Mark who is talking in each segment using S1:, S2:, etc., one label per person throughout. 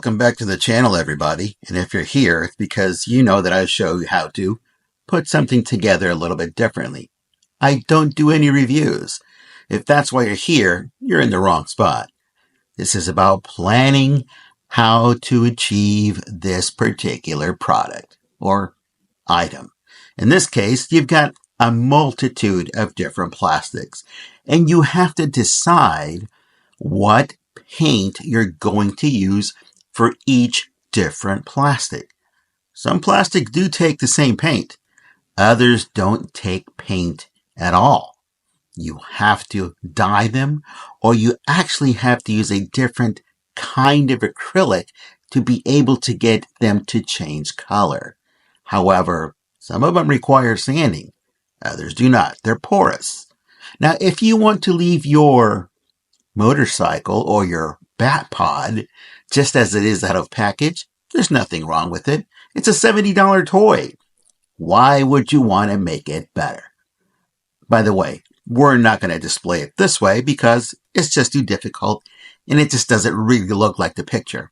S1: Welcome back to the channel, everybody. And if you're here, it's because you know that I show you how to put something together a little bit differently. I don't do any reviews. If that's why you're here, you're in the wrong spot. This is about planning how to achieve this particular product or item. In this case, you've got a multitude of different plastics, and you have to decide what paint you're going to use for each different plastic. Some plastics do take the same paint. Others don't take paint at all. You have to dye them, or you actually have to use a different kind of acrylic to be able to get them to change color. However, some of them require sanding. Others do not. They're porous. Now, if you want to leave your motorcycle or your Batpod just as it is out of package, there's nothing wrong with it. It's a $70 toy. Why would you want to make it better? By the way, we're not going to display it this way because it's just too difficult and it just doesn't really look like the picture.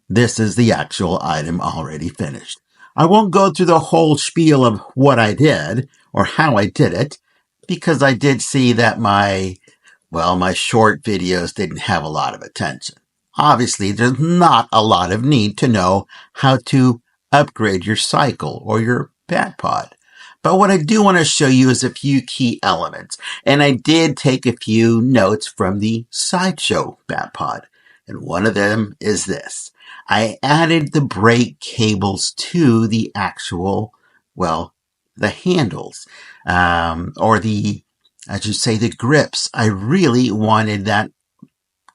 S1: This is the actual item already finished. I won't go through the whole spiel of what I did or how I did it because I did see that my short videos didn't have a lot of attention. Obviously, there's not a lot of need to know how to upgrade your cycle or your Batpod. But what I do want to show you is a few key elements. And I did take a few notes from the Sideshow Batpod. And one of them is this. I added the brake cables to the actual, the handles, or the grips. I really wanted that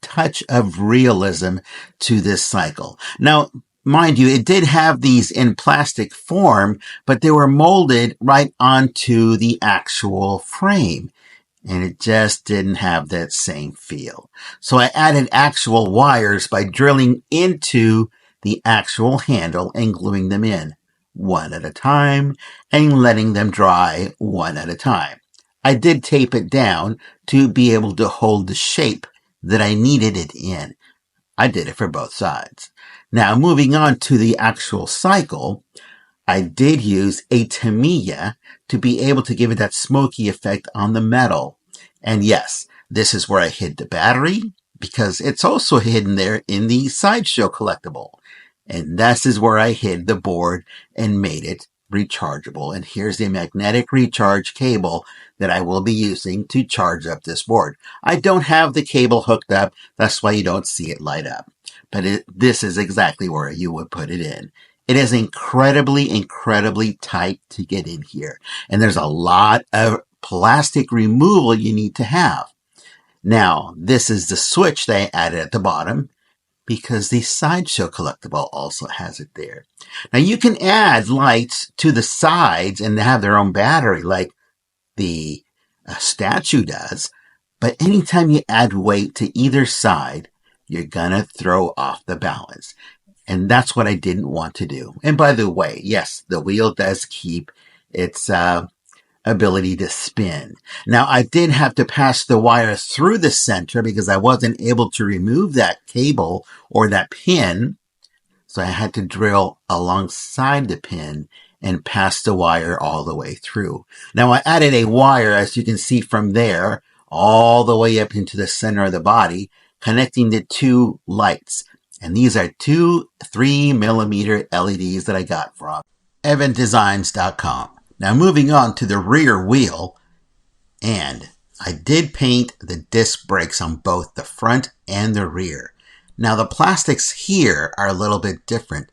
S1: touch of realism to this cycle. Now, mind you, it did have these in plastic form, but they were molded right onto the actual frame. And it just didn't have that same feel. So I added actual wires by drilling into the actual handle and gluing them in one at a time and letting them dry one at a time. I did tape it down to be able to hold the shape that I needed it in. I did it for both sides. Now, moving on to the actual cycle, I did use a Tamiya to be able to give it that smoky effect on the metal. And yes, this is where I hid the battery because it's also hidden there in the Sideshow collectible. And this is where I hid the board and made it rechargeable. And here's the magnetic recharge cable that I will be using to charge up this board. I don't have the cable hooked up. That's why you don't see it light up. But this is exactly where you would put it in. It is incredibly, incredibly tight to get in here. And there's a lot of plastic removal you need to have. Now, this is the switch they added at the bottom because the Sideshow collectible also has it there. Now, you can add lights to the sides and have their own battery like the statue does. But anytime you add weight to either side, you're going to throw off the balance. And that's what I didn't want to do. And by the way, yes, the wheel does keep its ability to spin. Now, I did have to pass the wire through the center because I wasn't able to remove that cable or that pin. So I had to drill alongside the pin and pass the wire all the way through. Now, I added a wire, as you can see from there, all the way up into the center of the body, connecting the two lights. And these are two 3mm LEDs that I got from evandesigns.com. Now moving on to the rear wheel, and I did paint the disc brakes on both the front and the rear. Now the plastics here are a little bit different.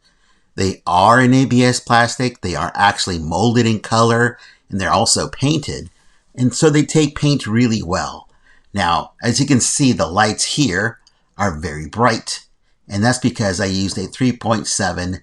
S1: They are an ABS plastic, they are actually molded in color, and they're also painted, and so they take paint really well. Now, as you can see, the lights here are very bright. And that's because I used a 3.7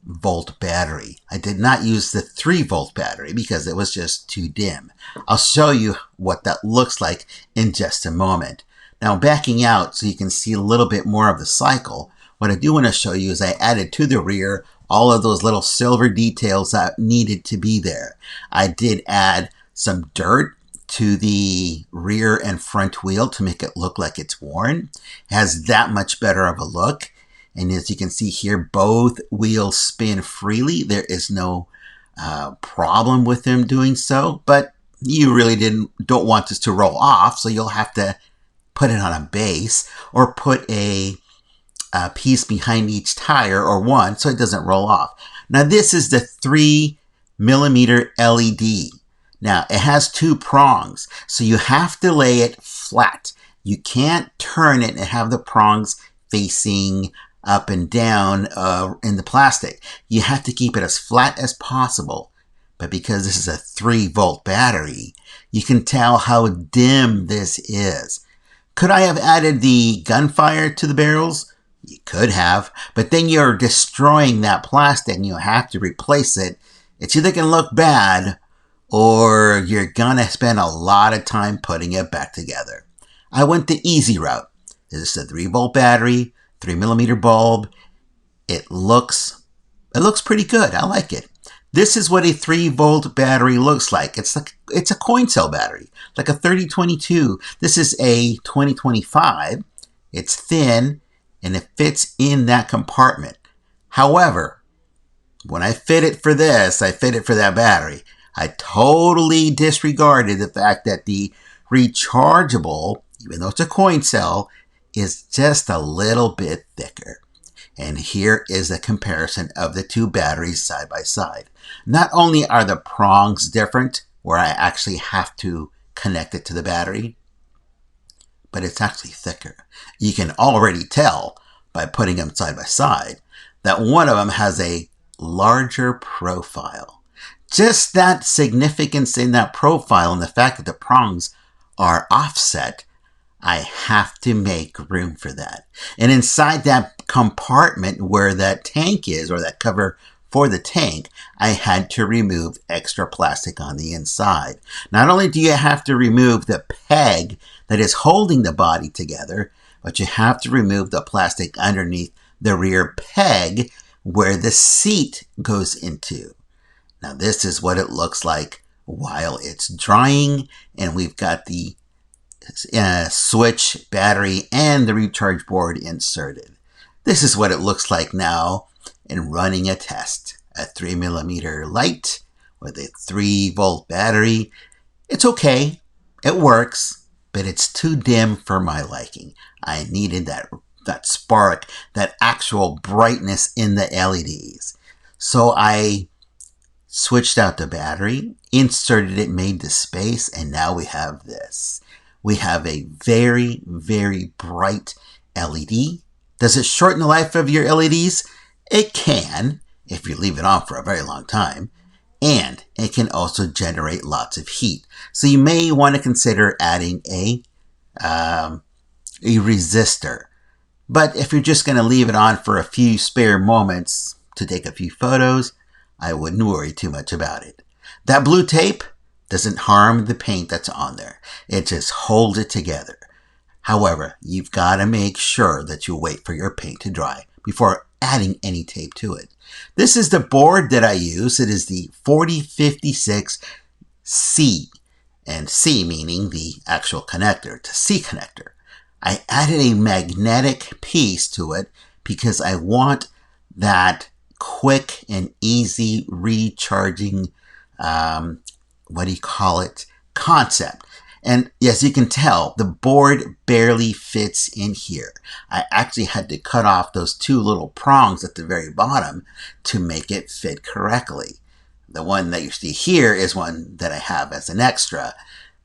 S1: volt battery. I did not use the 3 volt battery because it was just too dim. I'll show you what that looks like in just a moment. Now backing out so you can see a little bit more of the cycle, what I do want to show you is I added to the rear all of those little silver details that needed to be there. I did add some dirt to the rear and front wheel to make it look like it's worn. It has that much better of a look. And as you can see here, both wheels spin freely. There is no problem with them doing so, but you really don't want this to roll off, so you'll have to put it on a base or put a piece behind each tire or one so it doesn't roll off. Now this is the 3mm LED. Now it has 2 prongs, so you have to lay it flat. You can't turn it and have the prongs facing up and down in the plastic. You have to keep it as flat as possible. But because this is a 3-volt battery, you can tell how dim this is. Could I have added the gunfire to the barrels? You could have, but then you're destroying that plastic and you have to replace it. It's either going to look bad or you're going to spend a lot of time putting it back together. I went the easy route. This is a 3-volt battery, 3mm bulb. It looks pretty good. I like it. This is what a 3-volt battery looks like. It's a coin cell battery, like a 3022. This is a 2025. It's thin and it fits in that compartment. However, when I fit it for this, I fit it for that battery. I totally disregarded the fact that the rechargeable, even though it's a coin cell, is just a little bit thicker. And here is a comparison of the 2 batteries side by side. Not only are the prongs different, where I actually have to connect it to the battery, but it's actually thicker. You can already tell by putting them side by side that one of them has a larger profile. Just that significance in that profile and the fact that the prongs are offset, I have to make room for that. And inside that compartment where that tank is, or that cover for the tank, I had to remove extra plastic on the inside. Not only do you have to remove the peg that is holding the body together, but you have to remove the plastic underneath the rear peg where the seat goes into. Now this is what it looks like while it's drying, and we've got the switch, battery, and the recharge board inserted. This is what it looks like now in running a test. A 3mm light with a 3-volt battery. It's okay. It works, but it's too dim for my liking. I needed that spark, that actual brightness in the LEDs. So I switched out the battery, inserted it, made the space, and now we have this. We have a very, very bright LED. Does it shorten the life of your LEDs? It can, if you leave it on for a very long time. And it can also generate lots of heat. So you may want to consider adding a resistor. But if you're just going to leave it on for a few spare moments to take a few photos, I wouldn't worry too much about it. That blue tape doesn't harm the paint that's on there. It just holds it together. However, you've got to make sure that you wait for your paint to dry before adding any tape to it. This is the board that I use. It is the 4056C, and C meaning the actual connector, it's a C connector. I added a magnetic piece to it because I want that quick and easy recharging, concept. And as you can tell, the board barely fits in here. I actually had to cut off those 2 little prongs at the very bottom to make it fit correctly. The one that you see here is one that I have as an extra.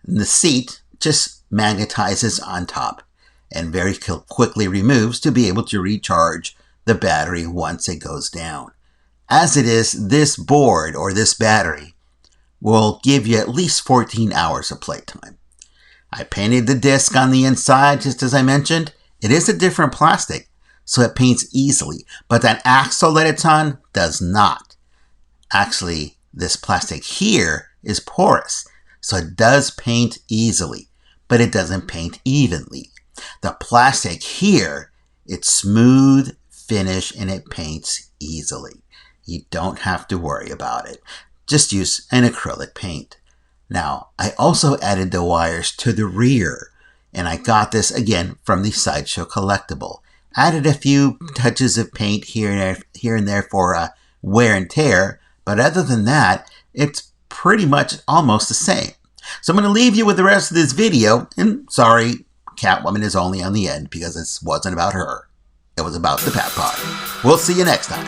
S1: And the seat just magnetizes on top and very quickly removes to be able to recharge the battery once it goes down. As it is, this board or this battery will give you at least 14 hours of playtime. I painted the disc on the inside, just as I mentioned. It is a different plastic, so it paints easily, but that axle that it's on does not. Actually, this plastic here is porous, so it does paint easily, but it doesn't paint evenly. The plastic here, it's smooth finish and it paints easily. You don't have to worry about it. Just use an acrylic paint. Now, I also added the wires to the rear, and I got this again from the Sideshow collectible. Added a few touches of paint here and there for wear and tear, but other than that, it's pretty much almost the same. So I'm going to leave you with the rest of this video, and sorry, Catwoman is only on the end because this wasn't about her. It was about the Batpod. We'll see you next time.